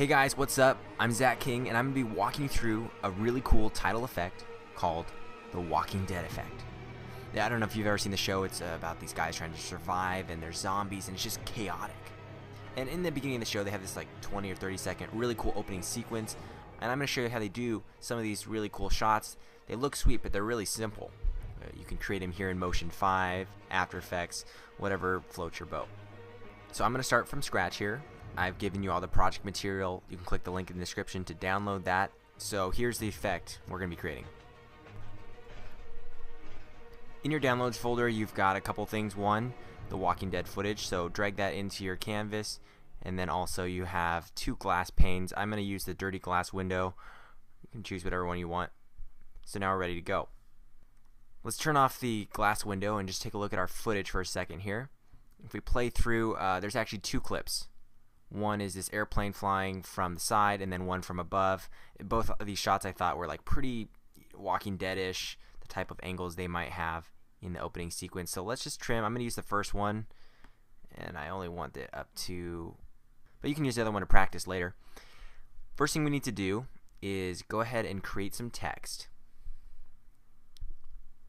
Hey guys, what's up? I'm Zach King, and I'm going to be walking you through a really cool title effect called the Walking Dead effect. Now, I don't know if you've ever seen the show. It's about these guys trying to survive, and they're zombies, and it's just chaotic. And in the beginning of the show, they have this like 20 or 30 second really cool opening sequence, and I'm going to show you how they do some of these really cool shots. They look sweet, but they're really simple. You can create them here in Motion 5, After Effects, whatever floats your boat. So I'm going to start from scratch here. I've given you all the project material. You can click the link in the description to download that. So here's the effect we're going to be creating. In your downloads folder, you've got a couple things. One, the Walking Dead footage, so drag that into your canvas. And then also you have two glass panes. I'm going to use the dirty glass window. You can choose whatever one you want. So now we're ready to go. Let's turn off the glass window and just take a look at our footage for a second here. If we play through, there's actually two clips. One is this airplane flying from the side, and then one from above. Both of these shots I thought were like pretty Walking Dead-ish, the type of angles they might have in the opening sequence. So let's just trim. I'm going to use the first one, and I only want it up to, but you can use the other one to practice later. First thing we need to do is go ahead and create some text.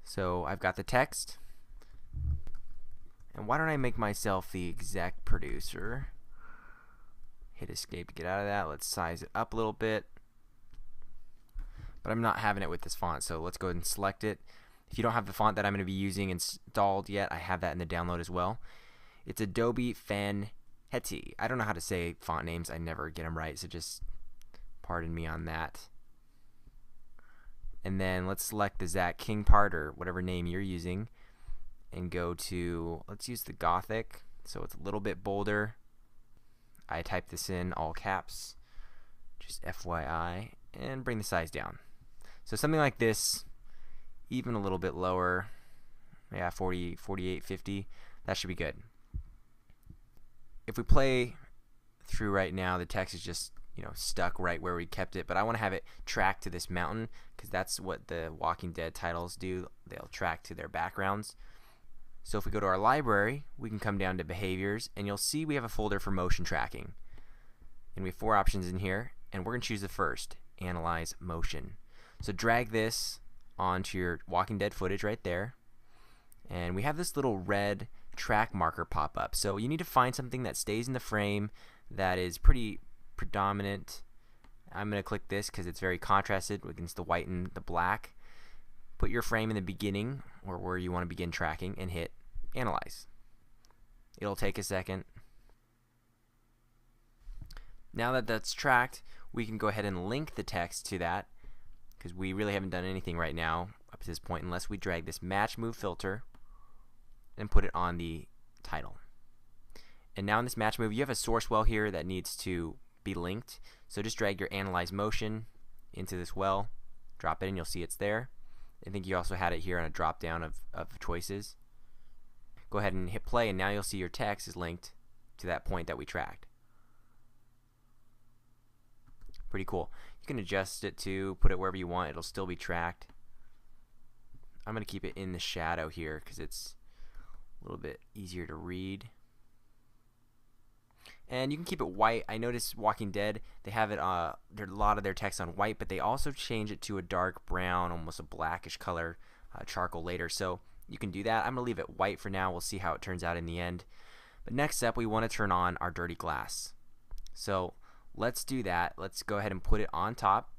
So I've got the text, and why don't I make myself the exec producer? Hit escape to get out of that. Let's size it up a little bit, but I'm not having it with this font, so let's go ahead and select it. If you don't have the font that I'm going to be using installed yet, I have that in the download as well. It's Adobe Fanheti. I don't know how to say font names. I never get them right, so just pardon me on that. And then let's select the Zach King part, or whatever name you're using, and go to, let's use the Gothic, so it's a little bit bolder. I typed this in all caps, just FYI, and bring the size down. So something like this, even a little bit lower, yeah, 40, 48, 50, that should be good. If we play through right now, the text is just, stuck right where we kept it, but I want to have it track to this mountain, because that's what the Walking Dead titles do. They'll track to their backgrounds. So if we go to our library, we can come down to behaviors, and you'll see we have a folder for motion tracking. And we have 4 options in here, and we're going to choose the first, analyze motion. So drag this onto your Walking Dead footage right there, and we have this little red track marker pop up. So you need to find something that stays in the frame that is pretty predominant. I'm going to click this because it's very contrasted against the white and the black. Put your frame in the beginning, or where you want to begin tracking, and hit analyze. It'll take a second. Now that that's tracked, we can go ahead and link the text to that, because we really haven't done anything right now up to this point unless we drag this match move filter and put it on the title. And now in this match move, you have a source well here that needs to be linked. So just drag your analyze motion into this well, drop it in, you'll see it's there. I think you also had it here on a drop down of choices. Go ahead and hit play, and now you'll see your text is linked to that point that we tracked. Pretty cool. You can adjust it to put it wherever you want. It'll still be tracked. I'm going to keep it in the shadow here because it's a little bit easier to read. And you can keep it white. I noticed Walking Dead, they have it a lot of their text on white, but they also change it to a dark brown, almost a blackish color, charcoal later. So you can do that. I'm going to leave it white for now. We'll see how it turns out in the end. But next up, we want to turn on our dirty glass. So let's do that. Let's go ahead and put it on top.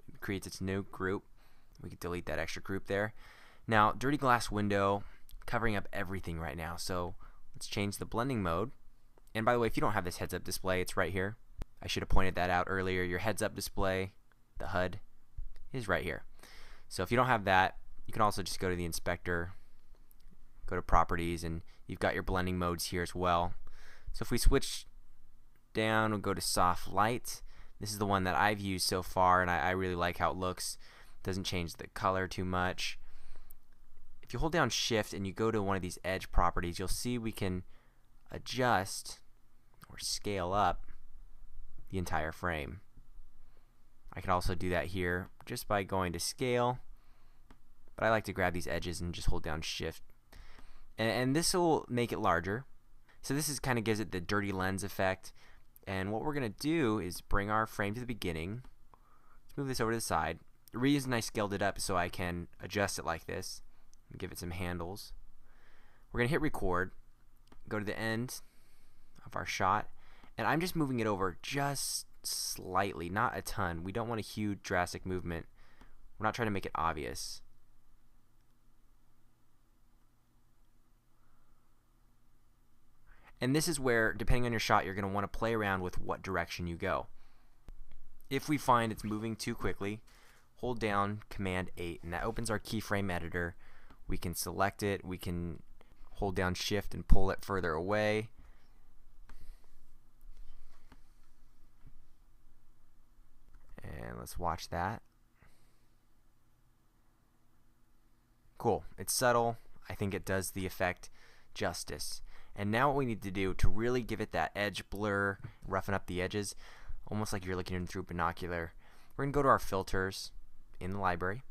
It creates its new group. We can delete that extra group there. Now, dirty glass window covering up everything right now. So let's change the blending mode. And by the way, if you don't have this heads-up display, it's right here. I should have pointed that out earlier. Your heads-up display, the HUD, is right here. So if you don't have that, you can also just go to the inspector, go to properties, and you've got your blending modes here as well. So if we switch down, we'll go to soft light. This is the one that I've used so far, and I really like how it looks. Doesn't change the color too much. If you hold down shift and you go to one of these edge properties, you'll see we can adjust or scale up the entire frame. I can also do that here just by going to scale, but I like to grab these edges and just hold down shift, and this will make it larger. So this is kind of gives it the dirty lens effect. And what we're going to do is bring our frame to the beginning. Let's move this over to the side. The reason I scaled it up is so I can adjust it like this and give it some handles. We're going to hit record, go to the end of our shot, and I'm just moving it over just slightly, not a ton. We don't want a huge drastic movement. We're not trying to make it obvious. And this is where, depending on your shot, you're going to want to play around with what direction you go. If we find it's moving too quickly, hold down Command 8, and that opens our keyframe editor. We can select it. We can hold down Shift and pull it further away. And let's watch that. Cool. It's subtle. I think it does the effect justice. And now what we need to do to really give it that edge blur, roughen up the edges, almost like you're looking in through binocular, we're going to go to our filters in the library,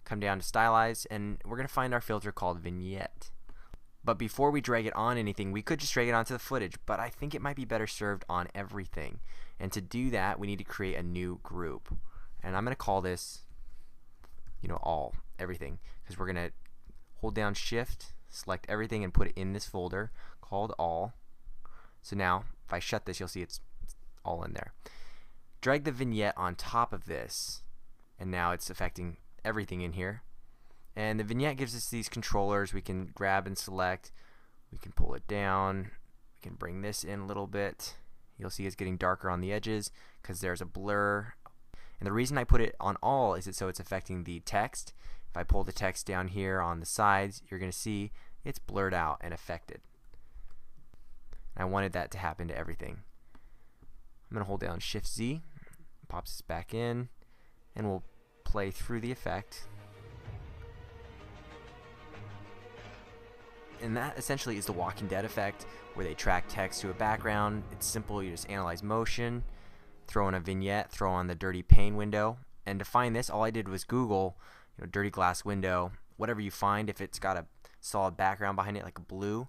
come down to stylize, and we're going to find our filter called vignette. But before we drag it on anything, we could just drag it onto the footage, but I think it might be better served on everything. And to do that, we need to create a new group. And I'm going to call this, all, everything, because we're going to hold down Shift, select everything, and put it in this folder called all. So now, if I shut this, you'll see it's all in there. Drag the vignette on top of this, and now it's affecting everything in here. And the vignette gives us these controllers. We can grab and select. We can pull it down. We can bring this in a little bit. You'll see it's getting darker on the edges because there's a blur. And the reason I put it on all is so it's affecting the text. If I pull the text down here on the sides, you're going to see it's blurred out and affected. I wanted that to happen to everything. I'm going to hold down Shift Z, pops this back in, and we'll play through the effect. And that essentially is the Walking Dead effect, where they track text to a background. It's simple. You just analyze motion, throw in a vignette, throw on the dirty pane window. And to find this, all I did was Google, dirty glass window, whatever you find. If it's got a solid background behind it, like a blue,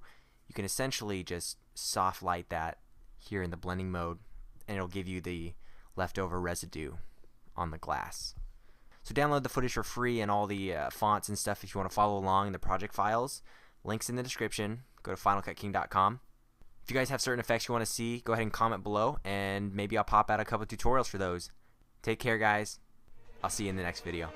you can essentially just soft light that here in the blending mode, and it'll give you the leftover residue on the glass. So download the footage for free and all the fonts and stuff if you want to follow along in the project files. Links in the description. Go to finalcutking.com. If you guys have certain effects you want to see, go ahead and comment below, and maybe I'll pop out a couple tutorials for those. Take care, guys. I'll see you in the next video.